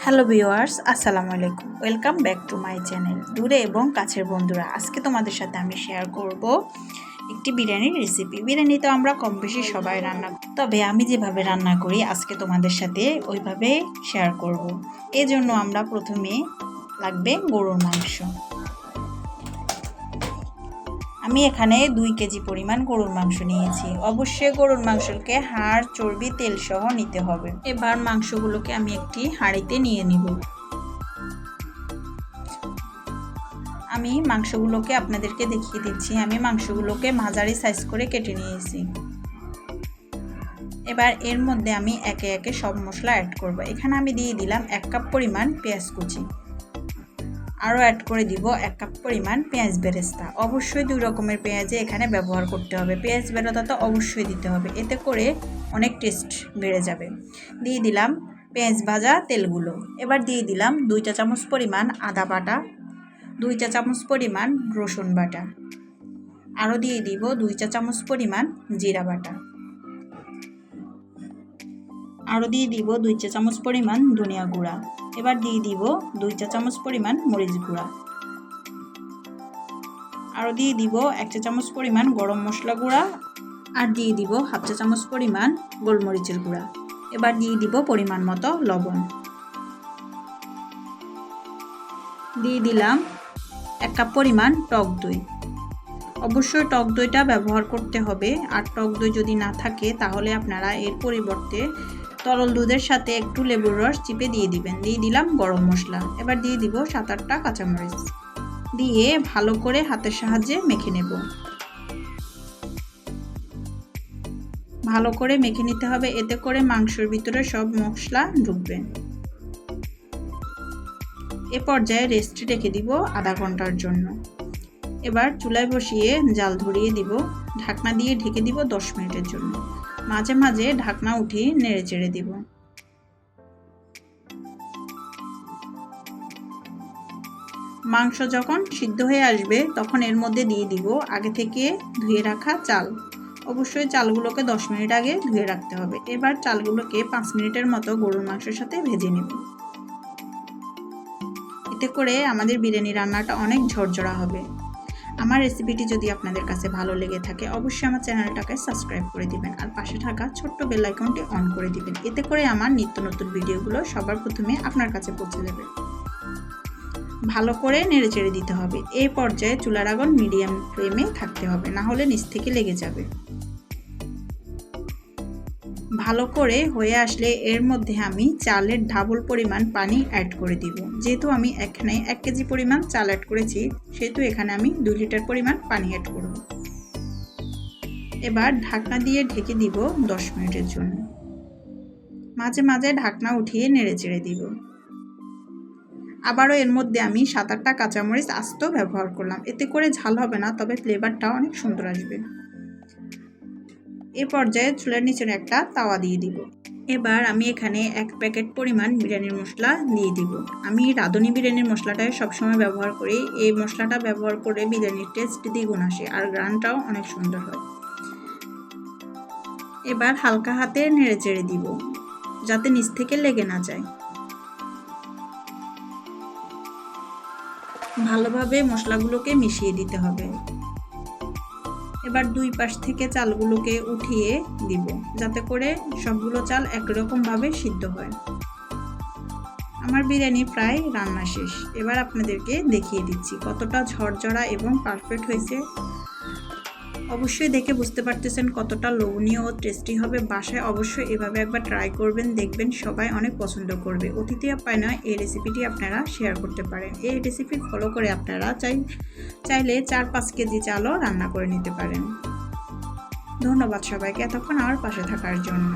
Hello viewers, আসসালামু আলাইকুম। Welcome back to my channel দূরে এবং কাছের বন্ধুরা। আজকে তোমাদের সাথে আমি শেয়ার করব একটি বিরিয়ানির রেসিপি। বিরিয়ানি তো আমরা কম বেশি সবাই রান্না করি, তবে আমি যেভাবে রান্না করি আজকে তোমাদের সাথে ওইভাবে শেয়ার করব। এই জন্য আমরা প্রথমে লাগবে গরুর মাংস। আমি এখানে 2 কেজি পরিমাণ গরুর মাংস নিয়েছি। অবশ্যই গরুর মাংসকে হাড়, চর্বি, তেল সহ নিতে হবে। এবার মাংসগুলোকে আমি একটি হাঁড়িতে নিয়ে নিব। আমি মাংসগুলোকে আপনাদেরকে দেখিয়ে দিচ্ছি। আমি মাংসগুলোকে মাঝারি সাইজ করে কেটে নিয়েছি। এবার এর মধ্যে আমি একে একে সব মশলা অ্যাড করব। এখানে আমি দিয়ে দিলাম 1 কাপ পরিমাণ পেঁয়াজ কুচি। আরও অ্যাড করে দিব 1 কাপ পরিমাণ পেঁয়াজ বেরেস্তা। অবশ্যই 2 রকমের পেঁয়াজে এখানে ব্যবহার করতে হবে। পেঁয়াজ বেরেস্তা তো অবশ্যই দিতে হবে, এতে করে অনেক টেস্ট বেড়ে যাবে। দিয়ে দিলাম পেঁয়াজ ভাজা তেলগুলো। এবার দিয়ে দিলাম 2 চা চামচ পরিমাণ আদা বাটা, 2 চা চামচ পরিমাণ রসুন বাটা। আরও দিয়ে দিব 2 চা চামচ পরিমাণ জিরা বাটা। আরও দিয়ে দিব 2 চা চামচ পরিমাণ ধনিয়া গুঁড়া। এবার দিয়ে দিব 2 চা চামচ পরিমাণ মরিচ গুঁড়া। আরও দিয়ে দিব 1 চা চামচ পরিমাণ গরম মশলা গুঁড়া। আর দিয়ে দিব হাফ চা চামচ পরিমাণ গোলমরিচের গুঁড়া। এবার দিয়ে দিব পরিমাণ মতো লবণ। দিয়ে দিলাম 1 কাপ পরিমাণ টক দই। অবশ্যই টক দইটা ব্যবহার করতে হবে। আর টক দই যদি না থাকে তাহলে আপনারা এর পরিবর্তে তরল দুধের সাথে একটু লেবুর রস চিপে দিয়ে দিবেন। দিয়ে দিলাম গরম মশলা। এবার দিয়ে দিব 7-8টা কাঁচামরিচ। দিয়ে ভালো করে হাতের সাহায্যে মেখে নেব। ভালো করে মেখে নিতে হবে, এতে করে মাংসের ভিতরে সব মশলা ঢুকবে। এ পর্যায়ে রেস্টে রেখে দিব আধা ঘন্টার জন্য। এবার চুলায় বসিয়ে জাল ধরিয়ে দিব। ঢাকনা দিয়ে ঢেকে দিব 10 মিনিটের জন্য। মাঝে মাঝে ঢাকনা উঠিয়ে নেড়ে চেড়ে দিব। মাংস যখন সিদ্ধ হয়ে আসবে তখন এর মধ্যে দিয়ে দিব আগে থেকে ধুয়ে রাখা চাল। অবশ্যই চালগুলোকে 10 মিনিট আগে ধুয়ে রাখতে হবে। এবার চালগুলোকে 5 মিনিটের মতো গরুর মাংসের সাথে ভেজে নেব। এতে করে আমাদের বিরিয়ানি রান্নাটা অনেক ঝরঝরা হবে। আমার রেসিপিটি যদি আপনাদের কাছে ভালো লেগে থাকে অবশ্যই আমার চ্যানেলটাকে সাবস্ক্রাইব করে দিবেন আর পাশে থাকা ছোট্ট বেল আইকনটি অন করে দিবেন। এতে করে আমার নিত্য নতুন ভিডিওগুলো সবার প্রথমে আপনার কাছে পৌঁছে যাবে। ভালো করে নেড়ে চেড়ে দিতে হবে। এই পর্যায়ে চুলার আগুন মিডিয়াম ফ্লেমে থাকতে হবে, না হলে নিচ থেকে লেগে যাবে। ভালো করে হয়ে আসলে এর মধ্যে আমি চালের ডাবল পরিমাণ পানি অ্যাড করে দিব। যেহেতু আমি এখানে 1 কেজি পরিমাণ চাল অ্যাড করেছি, সেহেতু এখানে আমি 2 লিটার পরিমাণ পানি অ্যাড করব। এবার ঢাকনা দিয়ে ঢেকে দিব 10 মিনিটের জন্য। মাঝে মাঝে ঢাকনা উঠিয়ে নেড়ে চেড়ে দিব। আবারও এর মধ্যে আমি 7-8টা কাঁচামরিচ আস্ত ব্যবহার করলাম। এতে করে ঝাল হবে না, তবে ফ্লেভারটা অনেক সুন্দর আসবে। এই পর্যায়ে চুলার নিচে একটা তাওয়া দিয়ে দিব। এবার আমি এখানে 1 প্যাকেট পরিমাণ বিরিয়ানির মশলা দিয়ে দিব। আমি রাঁধুনি বিরিয়ানির মশলাটাই সবসময় ব্যবহার করি। এই মশলাটা ব্যবহার করে বিরিয়ানির টেস্ট দ্বিগুণ আসে আর গ্রানটাও অনেক সুন্দর হয়। এবার হালকা হাতে নেড়ে চেড়ে দিব, যাতে নিচ থেকে লেগে না যায়। ভালোভাবে মশলাগুলোকে মিশিয়ে দিতে হবে। এবার 2 পাশ থেকে চালগুলোকে উঠিয়ে দিব, যাতে করে সবগুলো চাল একরকমভাবে সিদ্ধ হয়। আমার বিরিয়ানি প্রায় রান্না শেষ। এবার আপনাদেরকে দেখিয়ে দিচ্ছি কতটা ঝরঝরা এবং পারফেক্ট হয়েছে। অবশ্যই দেখে বুঝতে পারতেছেন কতটা লোভনীয় ও টেস্টি হবে। বাসায় অবশ্যই এভাবে একবার ট্রাই করবেন, দেখবেন সবাই অনেক পছন্দ করবে। অতিথি আপ্যায়নে এই রেসিপিটি আপনারা শেয়ার করতে পারেন। এই রেসিপি ফলো করে আপনারা চাইলে 4-5 কেজি চালও রান্না করে নিতে পারেন। ধন্যবাদ সবাইকে এতক্ষণ আমার পাশে থাকার জন্য।